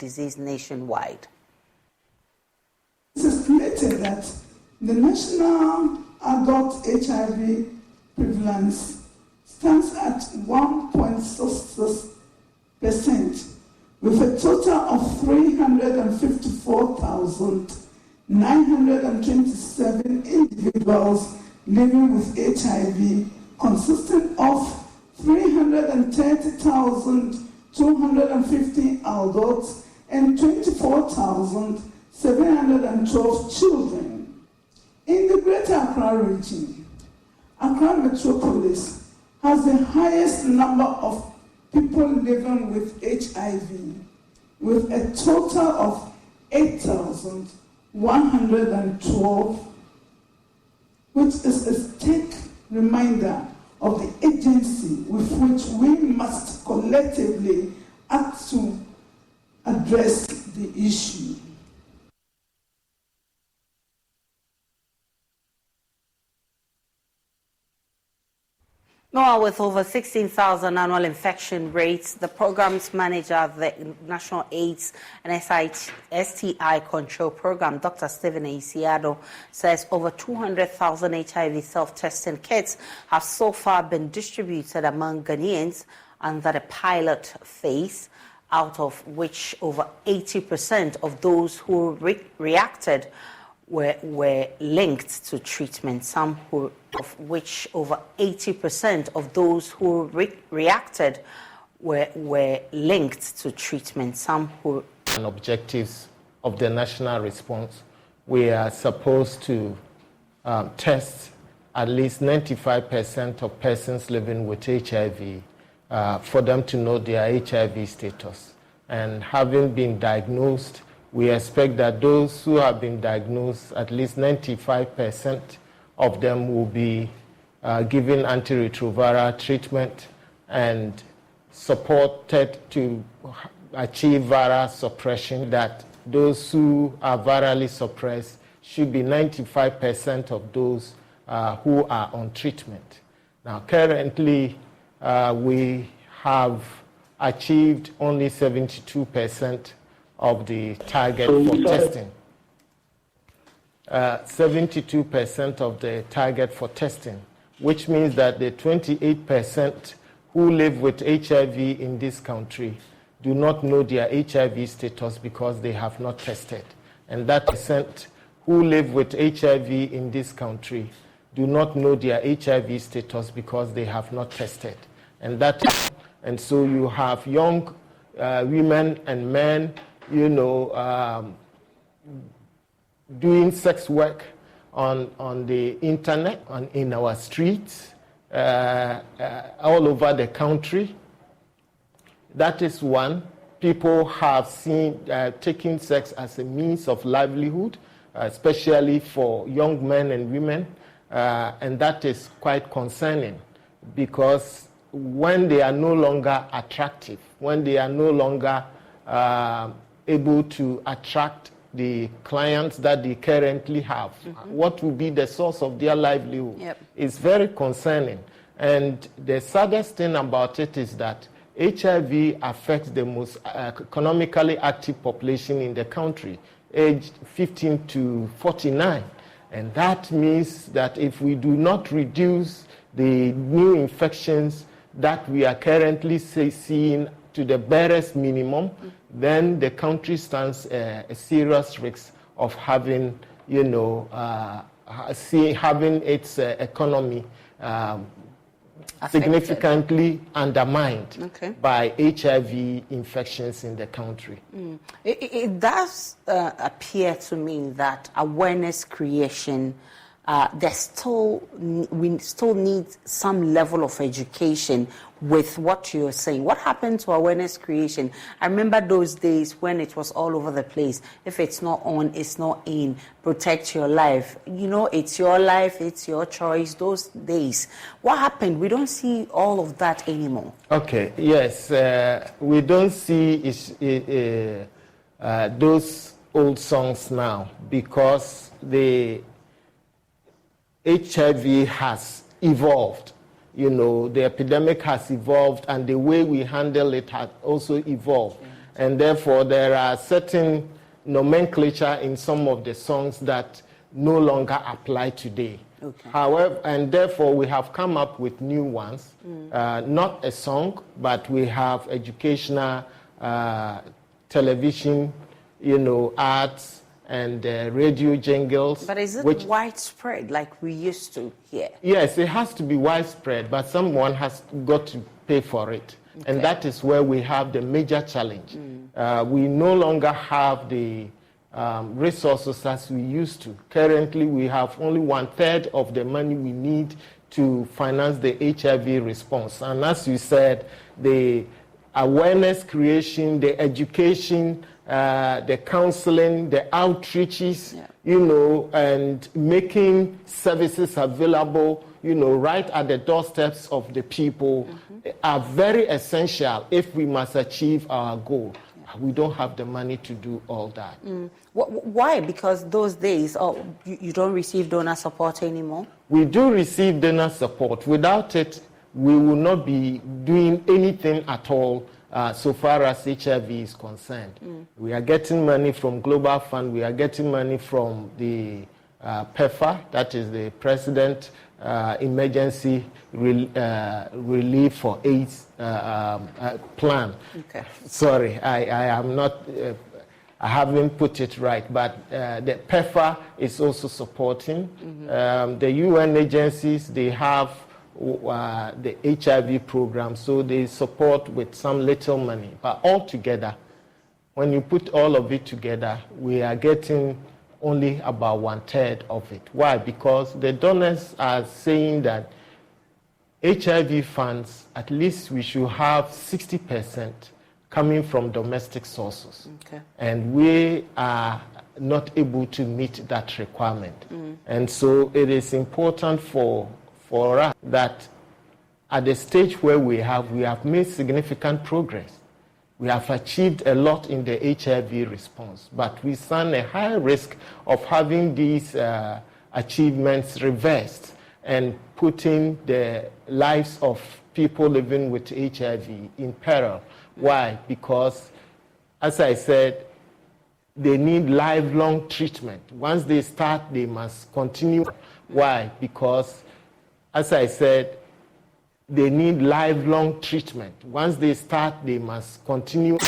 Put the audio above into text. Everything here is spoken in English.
disease nationwide. It is estimated that the national adult HIV prevalence stands at 1.66%, with a total of 354,927 individuals living with HIV, consisting of 330,250 adults and 24,712 children. In the Greater Accra region, Accra Metropolis has the highest number of people living with HIV, with a total of 8,112, which is a stark reminder of the agency with which we must collectively act to address the issue. Now, with over 16,000 annual infection rates, the program's manager of the National AIDS and STI Control Program, Dr. Stephen Isiado, says over 200,000 HIV self-testing kits have so far been distributed among Ghanaians under the pilot phase, out of which over 80% of those who reacted were linked to treatment. Some of which over 80% of those who reacted were linked to treatment. Some who and objectives of the national response, we are supposed to test at least 95% of persons living with HIV for them to know their HIV status. And having been diagnosed, we expect that those who have been diagnosed, at least 95% of them will be given antiretroviral treatment and supported to achieve viral suppression. That those who are virally suppressed should be 95% of those who are on treatment. Now, currently, we have achieved only 72% of the target for testing. 72% of the target for testing, which means that the 28% who live with HIV in this country do not know their HIV status because they have not tested. And that percent who live with HIV in this country do not know their HIV status because they have not tested. And so you have young women and men, doing sex work on the internet, in our streets, all over the country. That is one. People have seen taking sex as a means of livelihood, especially for young men and women, and that is quite concerning, because when they are no longer attractive, when they are no longer able to attract the clients that they currently have, what will be the source of their livelihood? It's very concerning. And the saddest thing about it is that HIV affects the most economically active population in the country, aged 15 to 49. And that means that if we do not reduce the new infections that we are currently seeing to the barest minimum, then the country stands a serious risk of having, having its economy significantly undermined by HIV infections in the country. It does appear to me that awareness creation, we still need some level of education with what you're saying. What happened to awareness creation? I remember those days when it was all over the place. If it's not on, it's not in. Protect your life. It's your life, it's your choice. Those days. What happened? We don't see all of that anymore. Okay, yes. We don't see those old songs now because the HIV has evolved. The epidemic has evolved, and the way we handle it has also evolved. And therefore, there are certain nomenclature in some of the songs that no longer apply today. Okay. However, and therefore, we have come up with new ones, not a song, but we have educational television, arts, and radio jingles. But is it widespread like we used to here? Yes, it has to be widespread, but someone has got to pay for it. Okay. And that is where we have the major challenge. We no longer have the resources as we used to. Currently, we have only 1/3 of the money we need to finance the HIV response. And as you said, the awareness creation, the education, the counseling, the outreaches, and making services available, right at the doorsteps of the people are very essential if we must achieve our goal. We don't have the money to do all that. Why? Because those days, you don't receive donor support anymore? We do receive donor support. Without it, we will not be doing anything at all so far as HIV is concerned. We are getting money from Global Fund. We are getting money from the PEFA, that is the President Emergency Relief for AIDS plan. Okay. Sorry, I am not, I haven't put it right, but the PEFA is also supporting. The UN agencies, they have the HIV program, so they support with some little money. But altogether, when you put all of it together, we are getting only about 1/3 of it. Why? Because the donors are saying that HIV funds, at least we should have 60% coming from domestic sources. Okay. And we are not able to meet that requirement. And so it is important for us that at the stage where we have made significant progress. We have achieved a lot in the HIV response, but we stand a high risk of having these achievements reversed and putting the lives of people living with HIV in peril. Why? Because, as I said, they need lifelong treatment. Once they start, they must continue. Why? Because, as I said, they need lifelong treatment. Once they start, they must continue.